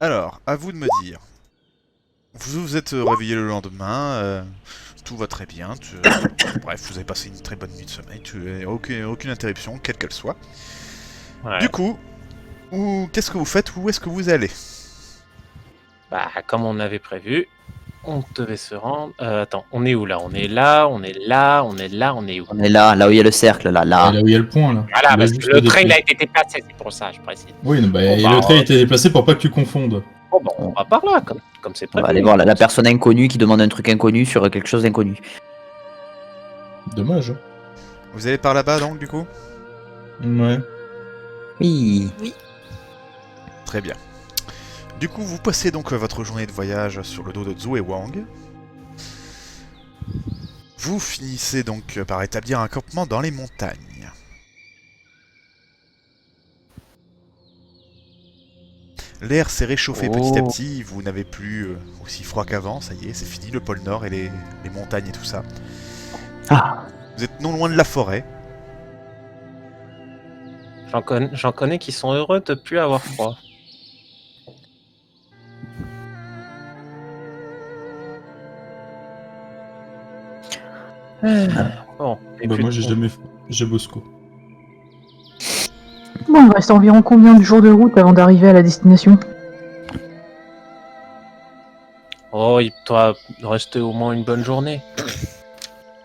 Alors, à vous de me dire. Vous vous êtes réveillé le lendemain, tout va très bien, bref, vous avez passé une très bonne nuit de sommeil, aucune interruption, quelle qu'elle soit. Ouais. Du coup, qu'est-ce que vous faites, où est-ce que vous allez? Bah, comme on avait prévu, on devait se rendre. Attends, on est où là? On est là, on est là, on est là, on est où? On est là où il y a le cercle, là. Là où il y a le point, là. Voilà, Il a parce juste que le train il a déplacé. été déplacé, c'est pour ça, je précise. Oui, non, bah, Bon, et bah, le trait a été déplacé pour pas que tu confondes. Bon, bah, on va par là, comme c'est On prévu. va aller voir la personne inconnue qui demande un truc inconnu sur quelque chose d'inconnu. Dommage. Vous allez par là-bas donc, du coup? Ouais. Oui. Très bien. Du coup, vous passez donc votre journée de voyage sur le dos de Zhou et Wang. Vous finissez donc par établir un campement dans les montagnes. L'air s'est réchauffé petit à petit, vous n'avez plus aussi froid qu'avant, ça y est, c'est fini le pôle Nord et les montagnes et tout ça. Ah. Vous êtes non loin de la forêt. J'en connais qui sont heureux de plus avoir froid. Bon, et Bah, puis, moi, j'ai jamais fait. J'ai Bosco. Bon, il reste environ combien de jours de route avant d'arriver à la destination? Oh, il doit rester au moins une bonne journée.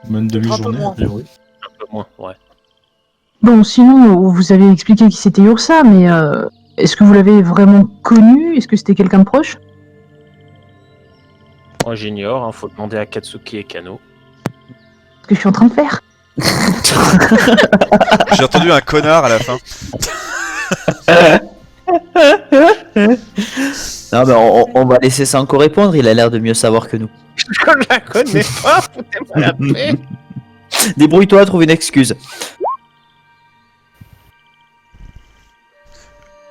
Même demi-journée, moins. a priori. Un peu moins, ouais. Bon, sinon, vous avez expliqué qui c'était Ursa, mais est-ce que vous l'avez vraiment connu? Est-ce que c'était quelqu'un de proche? Moi j'ignore, hein, faut demander à Katsuki et Kano. Ce que je suis en train de faire? J'ai entendu un connard à la fin. Non, mais on va laisser Sanko répondre, il a l'air de mieux savoir que nous. Je la connais pas, foutez-moi la paix. Débrouille-toi, trouve une excuse.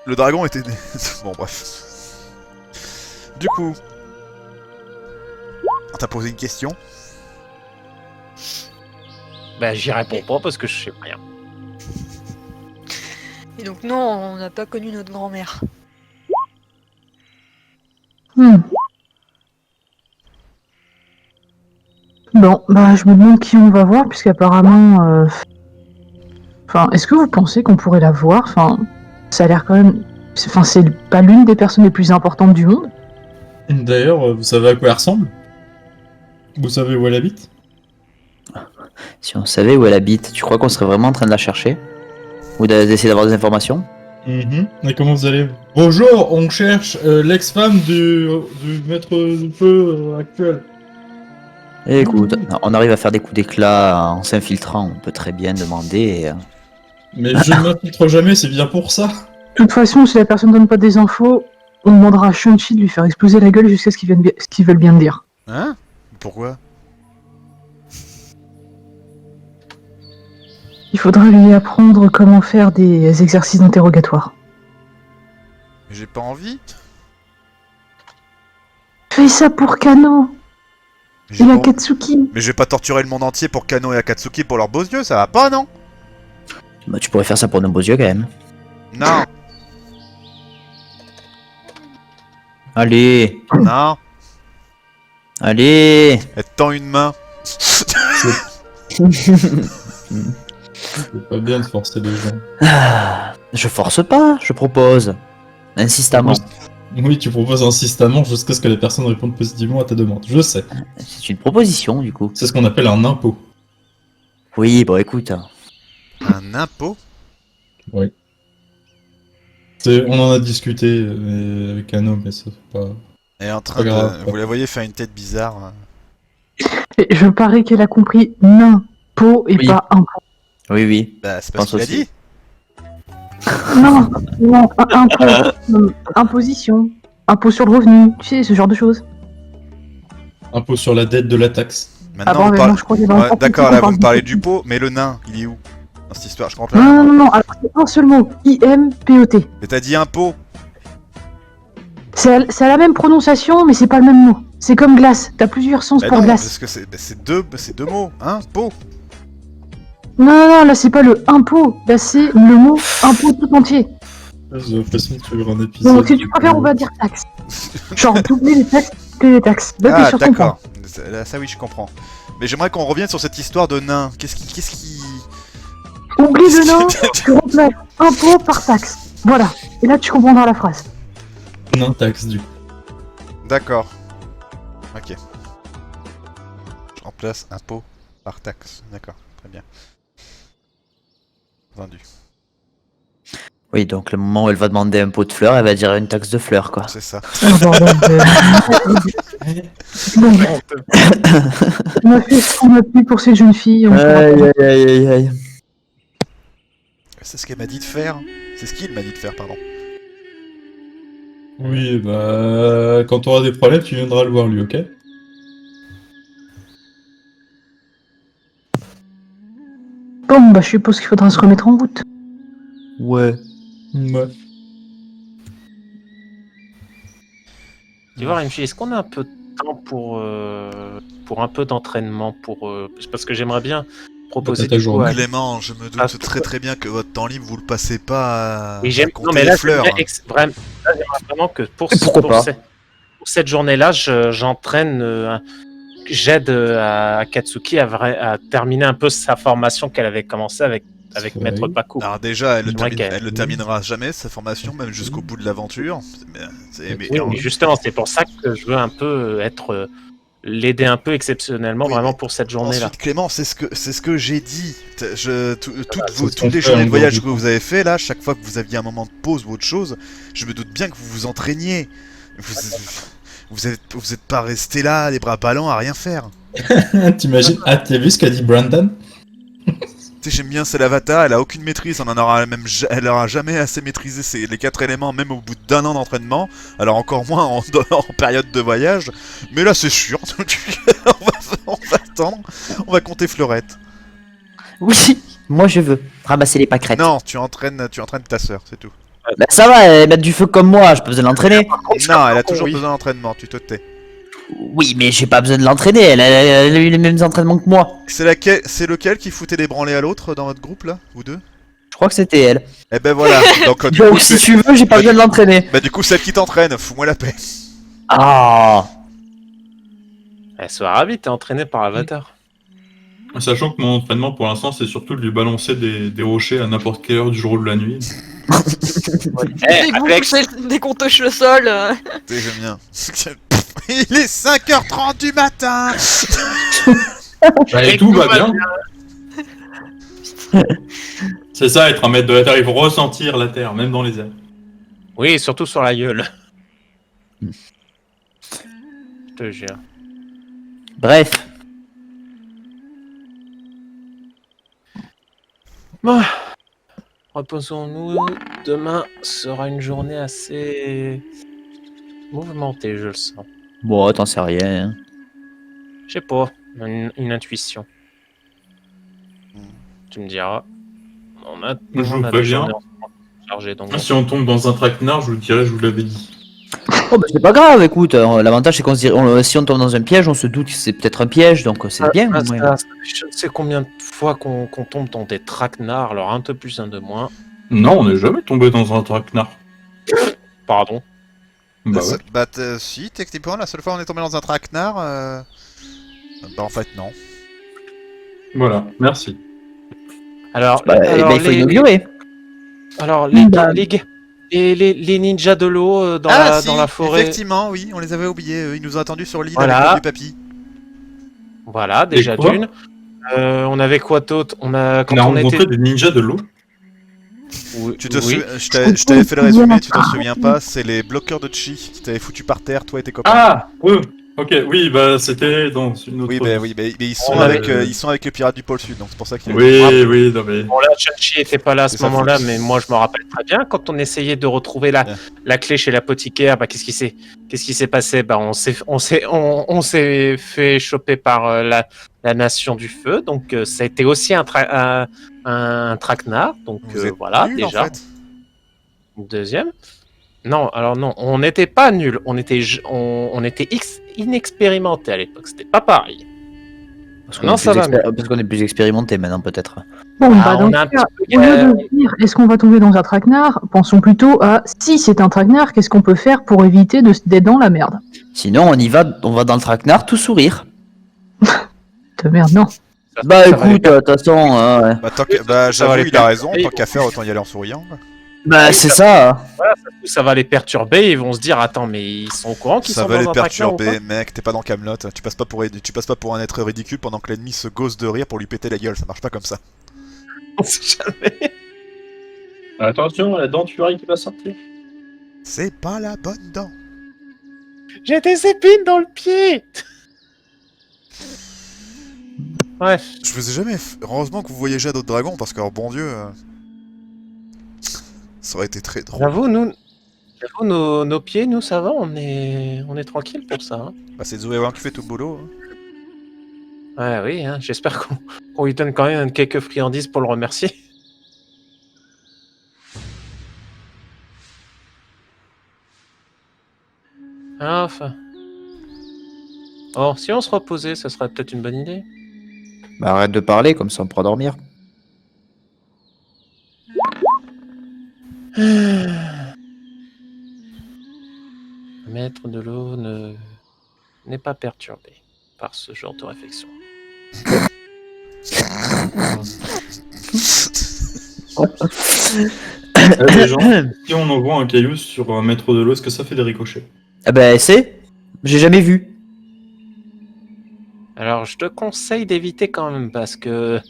Le dragon était... Bon, bref. Du coup... On t'a posé une question. Bah j'y réponds pas parce que je sais rien. Et donc non, on n'a pas connu notre grand-mère. Bon, bah je me demande qui on va voir, puisqu'apparemment... Enfin, est-ce que vous pensez qu'on pourrait la voir? Enfin, ça a l'air quand même... Enfin, c'est pas l'une des personnes les plus importantes du monde. D'ailleurs, vous savez à quoi elle ressemble? Vous savez où elle habite? Si on savait où elle habite, tu crois qu'on serait vraiment en train de la chercher? Ou d'essayer d'avoir des informations? Et comment vous allez? Bonjour, on cherche l'ex-femme du maître du feu actuel. Écoute, on arrive à faire des coups d'éclat en s'infiltrant, on peut très bien demander. Mais je ne m'infiltre jamais, c'est bien pour ça. De toute façon, si la personne donne pas des infos, on demandera à Shun-Chi de lui faire exploser la gueule jusqu'à ce qu'ils veulent bien dire. Hein? Pourquoi? Il faudra lui apprendre comment faire des exercices d'interrogatoire. Mais j'ai pas envie. Fais ça pour Kano J'ai et pas- Akatsuki. Mais je vais pas torturer le monde entier pour Kano et Akatsuki pour leurs beaux yeux, ça va pas, non? Bah, tu pourrais faire ça pour nos beaux yeux quand même. Non, Allez, non. allez. Elle te tend une main. C'est pas bien de forcer les gens. Ah, je force pas, je propose. Insistamment. Oui, tu proposes insistamment jusqu'à ce que la personne réponde positivement à ta demande. Je sais. C'est une proposition du coup. C'est ce qu'on appelle un impôt. Oui, bon écoute. Un impôt? On en a discuté avec un homme, mais ça fait pas... Elle est en train Pas grave. de... Vous la voyez faire une tête bizarre. Hein. Et je parie qu'elle a compris impôt et Oui. pas impôt. Oui, oui. Bah, c'est pas ce Pense qu'il a aussi. dit. Non, non, impôt, imposition, impôt sur le revenu, tu sais, ce genre de choses. Impôt sur la dette de la taxe. Maintenant, Ah bon, on mais parle... non, je crois qu'il y a Ouais, encore plus d'accord, qu'on là, vous parle me parlez du- du pot, mais le nain, il est où? Dans cette histoire, je comprends pas. Non, non, non, alors c'est un seul mot, I-M-P-O-T. Mais t'as dit impôt. C'est la même prononciation, mais c'est pas le même mot. C'est comme glace, t'as plusieurs sens Bah pour non, glace. parce que c'est deux mots, hein, pot. Non, non, non, là c'est pas le impôt, là c'est le mot impôt tout entier. J'ai l'impression de suivre un épisode. Donc si tu préfères, on va dire taxe. Genre doubler les taxes, doubler les taxes. Là, t'es Ah, sur ton point. d'accord. Ça, oui, je comprends. Mais j'aimerais qu'on revienne sur cette histoire de nain. Qu'est-ce qui... Oublie le nom, tu remplaces impôt par taxe. Voilà. Et là, tu comprendras la phrase. Non, taxe du coup. D'accord. Ok. Je remplace impôt par taxe. D'accord, très bien. Vendu. Oui, donc le moment où elle va demander un pot de fleurs, elle va dire une taxe de fleurs, quoi. C'est ça. Oh, bordel de... Bon, on a fait ce qu'on a pu pour ces jeunes filles. On pourra Aïe, pas- aïe, aïe, aïe, aïe. C'est ce qu'elle m'a dit de faire. C'est ce qu'il m'a dit de faire, pardon. Oui, bah, quand t'auras des problèmes, tu viendras le voir lui, ok? Bon, bah, je suppose qu'il faudra se remettre en route. Ouais. Ouais. Tu vois, Rimchi, est-ce qu'on a un peu de temps pour un peu d'entraînement parce que j'aimerais bien proposer Bah, t'as ta du coup journée. à... Clément, je me Ah, doute très très bien que votre temps libre, vous le passez pas à, Oui, à j'aime. compter Non, mais les là, fleurs. vraiment, là, j'aimerais vraiment que pourquoi pas. pour cette journée-là, j'entraîne, j'aide à Katsuki à terminer un peu sa formation qu'elle avait commencé avec Oui. Maître Paku. Alors déjà, J'aimerais qu'elle- elle ne terminera jamais sa formation, même jusqu'au bout de l'aventure. Mais Oui, mais justement, c'est pour ça que je veux un peu l'aider un peu exceptionnellement, Oui, vraiment mais pour cette journée-là. ensuite, Clément, c'est ce que j'ai dit. c'est ce Toutes qu'on les fait journées en de voyage dehors que du vous avez fait là, chaque fois que vous aviez un moment de pause ou autre chose, je me doute bien que vous vous entraîniez. Vous êtes pas resté là, les bras ballants, à rien faire. T'imagines? Ah, t'as vu ce qu'a dit Brandon? Tu sais, j'aime bien c'est l'avatar, elle a aucune maîtrise, on en aura même, elle aura jamais assez maîtrisé les 4 éléments, même au bout d'1 an d'entraînement, alors encore moins en période de voyage, mais là c'est sûr, on va attendre, on va compter fleurettes. Oui, moi je veux. Ramasser les pâquerettes. Non, tu entraînes ta sœur, c'est tout. Bah ça va, elle mettre du feu comme moi, j'ai pas besoin de l'entraîner. Non, elle a toujours oui. besoin d'entraînement, tu te tais. Oui, mais j'ai pas besoin de l'entraîner, elle a eu les mêmes entraînements que moi. C'est lequel qui foutait des branlées à l'autre dans votre groupe là, vous deux? Je crois que c'était elle. Eh ben voilà, donc du Donc coup, si tu veux, j'ai pas besoin de l'entraîner. bah du coup celle qui t'entraîne, fous-moi la paix. Ah. Elle soit ravie, t'es entraîné par Avatar. Sachant que mon entraînement pour l'instant, c'est surtout de lui balancer des rochers à n'importe quelle heure du jour ou de la nuit. Dès que vous poussez, dès qu'on touche le sol, Tu sais, j'aime bien. Il est 5h30 du matin. Et tout va bien. C'est ça, être un maître de la Terre, il faut ressentir la Terre, même dans les airs. Oui, surtout sur la gueule. Je te jure. Bref. Bon, reposons-nous. Demain sera une journée assez mouvementée, je le sens. Bon, t'en sais rien. Hein. Je sais pas, une intuition. Tu me diras. Je vous des préviens. journées chargées, donc Si on tombe dans un traquenard, je vous le dirai, je vous l'avais dit. Oh bah c'est pas grave, écoute, l'avantage c'est qu'on se dit, si on tombe dans un piège, on se doute que c'est peut-être un piège, donc c'est bien. au moins. Je ne sais combien de fois qu'on tombe dans des traquenards, alors un de plus, un de moins. Non, on n'est jamais tombé dans un traquenard. Pardon. Bah ouais. Si, techniquement, la seule fois où on est tombé dans un traquenard, bah en fait non. Voilà, merci. Alors, Bah, eh ben, il faut inaugurer. alors Bah. les ninjas de l'eau dans la forêt. Effectivement, oui, on les avait oubliés. Ils nous ont attendus sur l'île Voilà. avec du papy. Voilà, déjà quoi d'une. On avait quoi d'autre? On a quand On a on rencontré était. des ninjas de l'eau. Oui, Tu te oui. souviens, je t'avais fait le résumé, tu t'en souviens pas, c'est les bloqueurs de chi qui t'avaient foutu par terre, toi et tes copains. Ah oui. Ok, oui, bah c'était dans une autre... Oui, mais ils sont On avec avait- ils sont avec les pirates du pôle sud, donc c'est pour ça qu'ils. Oui, non mais... Bon là, Chachi était pas là à ce C'est sa moment-là, faute. mais moi je me rappelle très bien quand on essayait de retrouver Ouais. la clé chez l'apothicaire. Bah qu'est-ce qui s'est passé? Bah on s'est fait choper par la nation du feu. Donc ça a été aussi un traquenard. Donc Vous êtes voilà nuls, en déjà. fait. Deuxième. Non, alors non, on n'était pas nuls. On était inexpérimentés à l'époque. C'était pas pareil. Parce Non, ça va, parce qu'on est plus expérimenté maintenant, peut-être. Bon, Ah, bah dans on ce a un cas, petit au peu lieu de dire est-ce qu'on va tomber dans un traquenard, pensons plutôt à si c'est un traquenard, qu'est-ce qu'on peut faire pour éviter d'être dans la merde. Sinon, on va dans le traquenard tout sourire. De merde, non. Bah ça va les écoute, de toute façon, Bah, ça va j'avoue, les il a faire. raison, Et tant qu'à faire, autant y aller en souriant. bah Oui, c'est ça- ça. Ça va les perturber, ils vont se dire attends mais ils sont au courant qu'ils Ça sont va dans les un traquenard ou perturber, mec, t'es pas dans Camelot, tu passes pas pour un être ridicule pendant que l'ennemi se gausse de rire pour lui péter la gueule, ça marche pas comme ça. pas On sait jamais. Attention, la denture qui va sortir. C'est pas la bonne dent. J'ai des épines dans le pied. Bref, Je vous ai jamais... Heureusement que vous voyagez à d'autres dragons, parce que, alors, bon Dieu... Ça aurait été très drôle. j'avoue nos pieds nous ça va, on est tranquille pour ça. Hein. Bah, c'est Zoé Wan qui fait tout le boulot. Hein. Ouais oui, hein, j'espère qu'on lui donne quand même quelques friandises pour le remercier. Enfin. Oh, si on se reposait, ça serait peut-être une bonne idée. Bah arrête de parler, comme ça on pourra dormir. Le maître de l'eau n'est pas perturbé par ce genre de réflexion. Les gens, si on envoie un caillou sur un mètre de l'eau, est-ce que ça fait des ricochets? Ah bah c'est, j'ai jamais vu. Alors, je te conseille d'éviter quand même parce que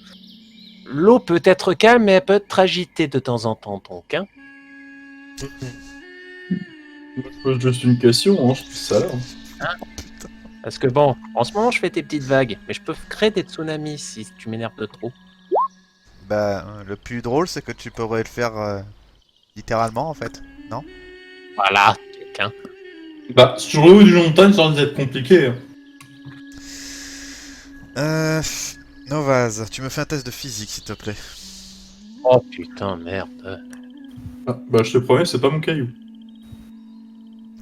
l'eau peut être calme, mais elle peut être agitée de temps en temps, donc. Hein. Je pose juste une question, hein, je trouve ça là. Parce que bon, en ce moment, je fais tes petites vagues, mais je peux créer des tsunamis si tu m'énerves de trop. Bah, le plus drôle, c'est que tu pourrais le faire littéralement, en fait. Voilà, quelqu'un. Bah, sur le haut d'une montagne, ça risque d'être compliqué. Hein. Novaz, tu me fais un test de physique, s'il te plaît. Oh putain, merde. Ah, bah, je te promets, c'est pas mon caillou.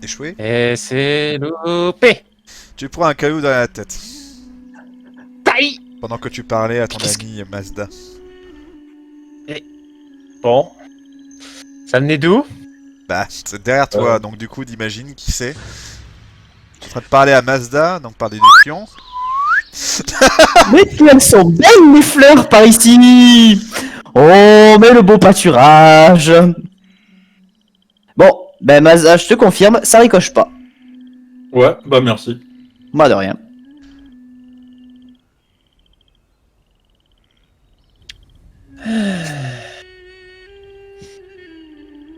Échoué. Et c'est loupé. Tu prends un caillou dans la tête. Taille. Pendant que tu parlais à ton Qu'est-ce ami Mazda. Bon. Ça venait d'où? Bah, c'est derrière toi, donc du coup, d'imagine qui c'est. Tu es en train de parler à Mazda, donc par déduction. Mais elles sont belles les fleurs par ici. Oh, mais le beau pâturage. Bon, ben Mazda, je te confirme, ça ricoche pas. Ouais, bah merci. Moi de rien.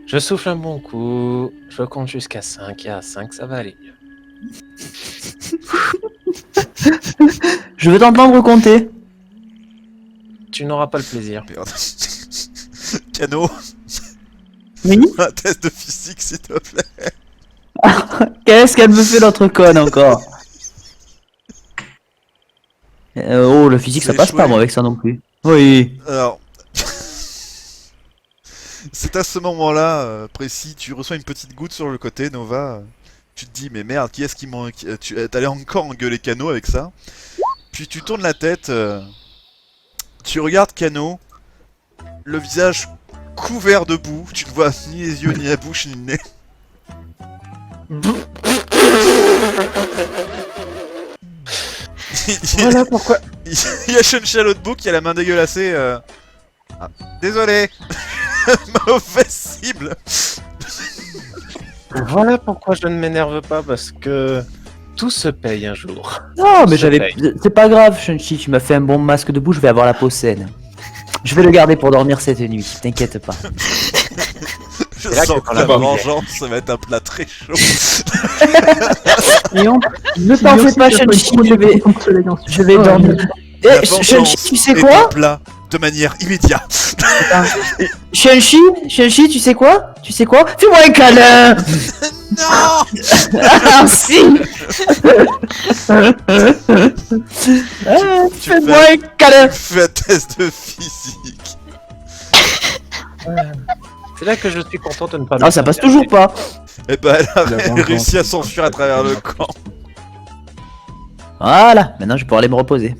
Je souffle un bon coup, je compte jusqu'à 5, et à 5, ça va aller mieux. Je veux t'entendre compter. Tu n'auras pas le plaisir. Merde. Cano, Oui. un test de physique, s'il te plaît. Qu'est-ce qu'elle me fait l'autre conne encore? Oh, le physique ça C'est passe pas échoué. moi avec ça non plus. Oui. Alors... c'est à ce moment-là, précis, tu reçois une petite goutte sur le côté, Nova. Tu te dis, mais merde, qui est-ce qui m'en... T'allais encore engueuler Cano avec ça. Puis tu tournes la tête, tu regardes Cano, le visage couvert de boue, tu ne vois ni les yeux, ni la bouche, ni le nez. Voilà pourquoi. Il y a Shunchi à l'autre bout qui a la main dégueulassée. Ah, désolé, mauvaise cible. Voilà pourquoi je ne m'énerve pas, parce que tout se paye un jour. Non, mais Ça j'avais. paye. C'est pas grave, Shunchi, tu m'as fait un bon masque de boue, je vais avoir la peau saine. Je vais le garder pour dormir cette nuit, t'inquiète pas. Je là sens que que dans la la vengeance, ça va être un plat très chaud. Et on... Ne t'en fais pas, Shunchi, je vais dormir. La Eh, Shunchi, vengeance tu sais est quoi? un plat de manière immédiate. Shunchi, tu sais quoi? Tu sais quoi? Fais-moi un câlin! Non. Ah, si! Fais-moi un câlin! Fais un test de physique. C'est là que je suis content de ne pas. Ah, ça passe toujours pas! Et bah elle a vengeance. réussi à s'enfuir à travers le camp. Voilà, maintenant je vais pouvoir aller me reposer.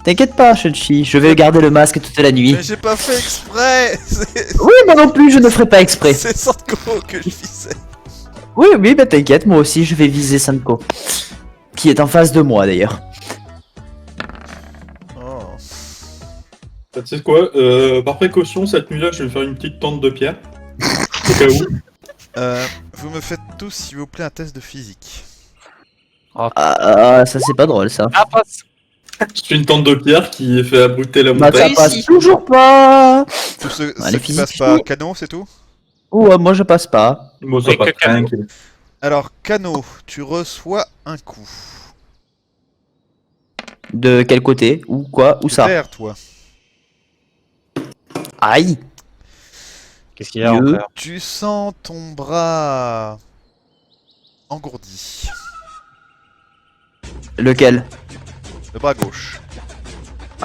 T'inquiète pas, Shunchi, je vais garder le masque toute la nuit. Mais j'ai pas fait exprès. Oui, moi non plus, je ne ferai pas exprès. C'est Sandko que je visais. Oui, oui, bah t'inquiète, moi aussi, je vais viser Sanko. Qui est en face de moi, d'ailleurs. Oh. Tu sais quoi, par précaution, cette nuit-là, je vais faire une petite tente de pierre. Au cas où. Vous me faites tous, s'il vous plaît, un test de physique. Ah, ça c'est pas drôle, ça. Ah, passe. C'est une tente de pierre qui fait abruter la Bah, ça montagne. passe Réussi. toujours pas. Tous ceux, Ah, ceux les qui physiques, passent pas Cano, c'est tout? Ouais, moi je passe pas. Bon, ça Et passe que Cano. tranquille. Alors, Cano, tu reçois un coup. De quel côté? Ou quoi? Où ça? Derrière toi. Aïe. Qu'est-ce qu'il y a Mieux. encore? Tu sens ton bras engourdi. Lequel? Le bras gauche.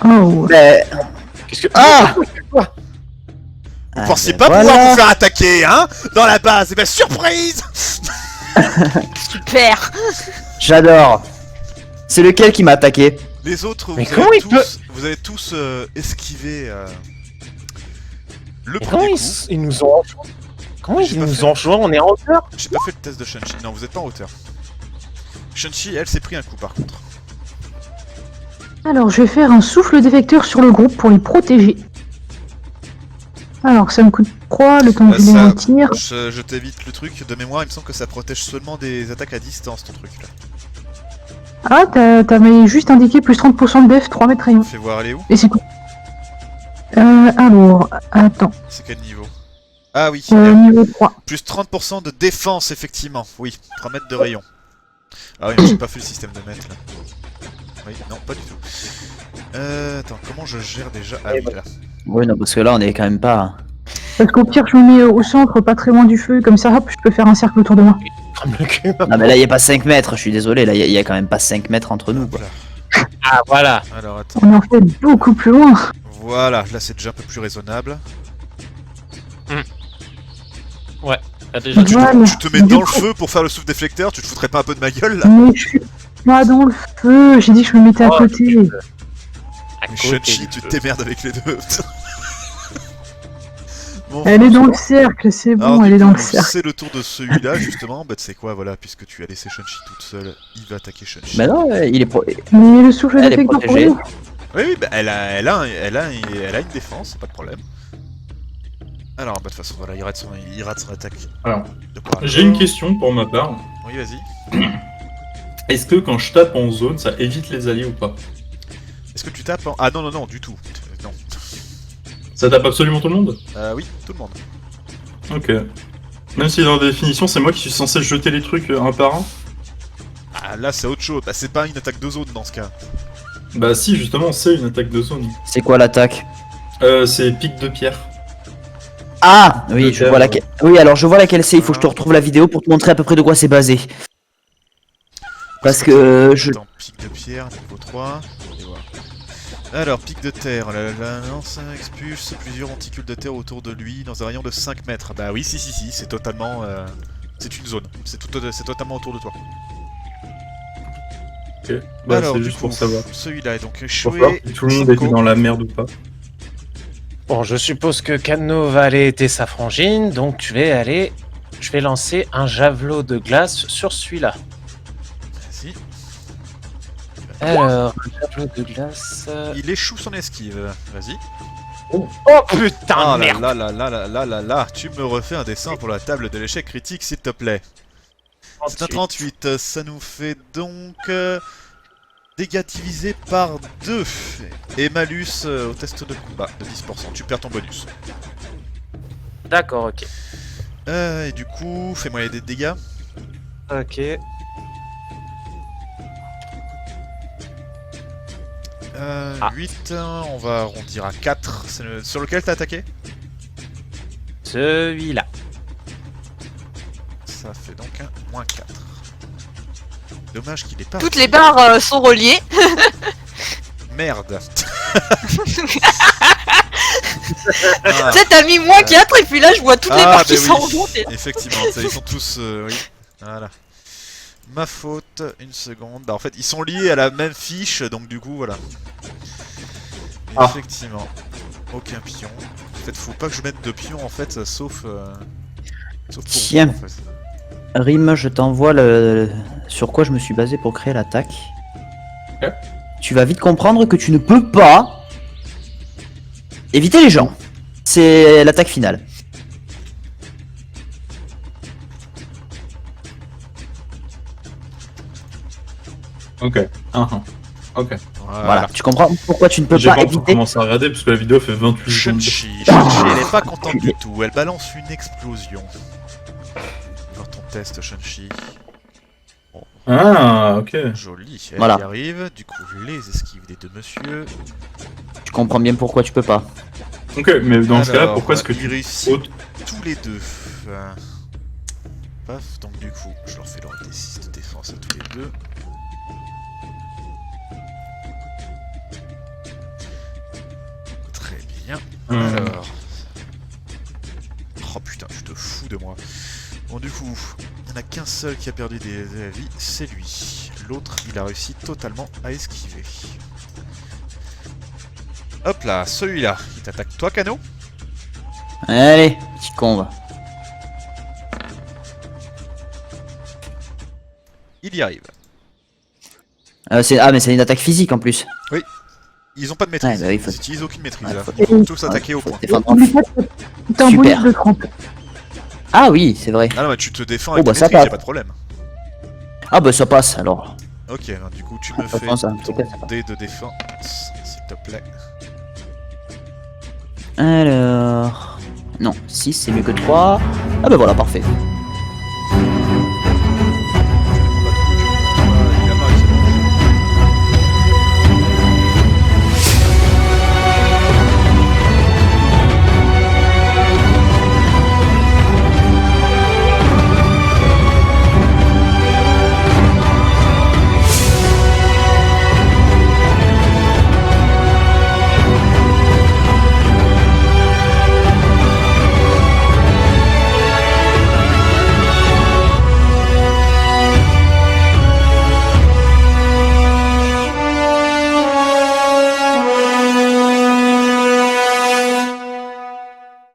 Oh. Ben... Qu'est-ce que. Ah. Vous Ah, pensiez ben pas voilà. pouvoir vous faire attaquer, hein? Dans la base, et ben surprise! Super. J'adore. C'est lequel qui m'a attaqué? Les autres, Mais vous comment avez il peut- vous avez tous esquivé le Mais comment premier ils, coup. ils nous ont. Comment J'ai ils pas nous fait. ont joué? On est en hauteur? J'ai pas fait le test de Shunchi. Non, vous êtes pas en hauteur. Shunchi, elle s'est pris un coup par contre. Alors, je vais faire un souffle détecteur sur le groupe pour les protéger. Alors, ça me coûte 3, le temps que je les Ça- retire. Je t'évite le truc de mémoire, il me semble que ça protège seulement des attaques à distance ton truc là. Ah, t'avais juste indiqué plus 30% de def, 3 mètres rayon. Fais voir, elle est où? Et c'est quoi alors, attends, C'est quel niveau? Ah oui, niveau 3. plus 30% de défense effectivement. Oui, 3 mètres de rayon. Ah oui, mais j'ai pas fait le système de mètres là. Oui, non, pas du tout. Attends, comment je gère déjà? Ah oui, là. Oui, non, parce que là on est quand même pas... Parce qu'au pire, je me mets au centre, pas très loin du feu, comme ça, hop, je peux faire un cercle autour de moi. Crame le cul. Non mais là y a pas 5 mètres, je suis désolé, là y a quand même pas 5 mètres entre nous, quoi. Voilà. Ah, voilà. Alors attends. On en fait beaucoup plus loin. Voilà, là c'est déjà un peu plus raisonnable. Ah, déjà, tu- Voilà. Tu te mets Du dans le coup- feu pour faire le souffle déflecteur, tu te foutrais pas un peu de ma gueule là? Mais je suis pas dans le feu, j'ai dit que je me mettais à Oh, côté. à Mais côté Shunchi, du tu feu. t'émerdes avec les deux. Bon, Elle est dans le cercle, c'est alors, bon, du elle est coup, dans le cercle. c'est le tour de celui-là justement. Bah tu sais quoi, voilà, puisque tu as laissé Shunchi toute seule, il va attaquer Shunchi. Bah non, il est pro... Mais le souffle Elle est détecteur pour protégée. lui. Oui, oui, bah elle a une défense, pas de problème. Alors, bah de toute façon, voilà, il rate son attaque. Alors, De quoi j'ai une question pour ma part. Oui, vas-y. Est-ce que quand je tape en zone, ça évite les alliés ou pas? Est-ce que tu tapes en... Ah non, non, non, du tout. Non. Ça tape absolument tout le monde? Oui, tout le monde. Ok. Même si dans la définition, c'est moi qui suis censé jeter les trucs un par un? Ah là, c'est autre chose. Bah c'est pas une attaque de zone dans ce cas. Bah si, justement, c'est une attaque de zone. C'est quoi l'attaque? C'est pic de pierre. Ah oui, Le je terme. vois laquelle... Oui, alors je vois laquelle c'est, il faut que je te retrouve la vidéo pour te montrer à peu près de quoi c'est basé. Parce que je... Attends, pic de pierre, niveau 3. Et voilà. Alors, pic de terre, la lance expulse plusieurs monticules de terre autour de lui dans un rayon de 5 mètres. Bah oui, si, c'est totalement... c'est une zone, c'est totalement autour de toi. Ok. Bah Alors, c'est du juste coup, pour savoir. celui-là est donc Pour savoir échoué. si tout le monde était Sanko. dans la merde ou pas. Bon, je suppose que Kano va aller aider sa frangine, donc je vais lancer un javelot de glace sur celui-là. Vas-y. Alors, un javelot de glace. Il échoue son esquive, vas-y. Oh putain, Ah là merde! là là là là là là là, tu me refais un dessin pour la table de l'échec critique s'il te plaît. C'est un 38, ça nous fait donc dégâts divisés par 2 et malus au test de combat de 10%, tu perds ton bonus. D'accord, ok. Et du coup, fais-moi des dégâts. Ok. 8, on va arrondir à 4. C'est sur lequel t'as attaqué? Celui-là. Ça fait donc un moins 4. Dommage qu'il est pas... Toutes les barres sont reliées. Merde. Tu sais, t'as mis moins 4 et puis là, je vois toutes les barres qui sont oui. remontées. Effectivement, ça, ils sont tous... oui. Voilà. Ma faute, une seconde. Bah en fait, ils sont liés à la même fiche, donc du coup, voilà. Ah. Effectivement. Aucun pion. En fait, faut pas que je mette de pion en fait, sauf pour Tiens. vous, en fait. Rim, je t'envoie le sur quoi je me suis basé pour créer l'attaque. Ok. Tu vas vite comprendre que tu ne peux pas éviter les gens. C'est l'attaque finale. Ok. Ok. Voilà. Tu comprends pourquoi tu ne peux J'ai pas pas encore éviter. commencé à regarder parce que la vidéo fait 28 secondes. Shunchi, elle est pas contente du tout, elle balance une explosion. Dans ton test, Shunchi. Ah, ok. Joli, elle Voilà. y arrive. Du coup, les esquives des deux monsieur. Tu comprends bien pourquoi tu peux pas. Ok, mais dans ce cas-là, Alors, pourquoi est-ce que ils tu réussissent sautes? tous les deux. Paf, donc du coup, je leur fais leur D6 de défense à tous les deux. Très bien. Alors. Oh putain, je te fous de moi. Bon, du coup, il n'y en a qu'un seul qui a perdu de la vie, c'est lui. L'autre, il a réussi totalement à esquiver. Hop là, celui-là, il t'attaque toi, Cano. Allez, petit con va. Il y arrive. Ah mais c'est une attaque physique en plus. Ils ont pas de maîtrise, Ouais, bah oui, faut- ils utilisent aucune maîtrise Ouais, là. faut- Ils vont tous attaquer au Faut point. te défendre. N'oublie pas que t'as un Super. bonus de 30. Ah oui, c'est vrai. Ah non, mais tu te défends Oh, avec bah, ta ça maîtrise, passe. y'a pas de problème. Ah bah ça passe alors. Ok, ben, du coup, tu me Ah, fais franchement, ça, ton c'est clair, ça passe. dé de défense, s'il te plaît. Alors... Non, 6 c'est mieux que 3. Ah bah voilà, parfait.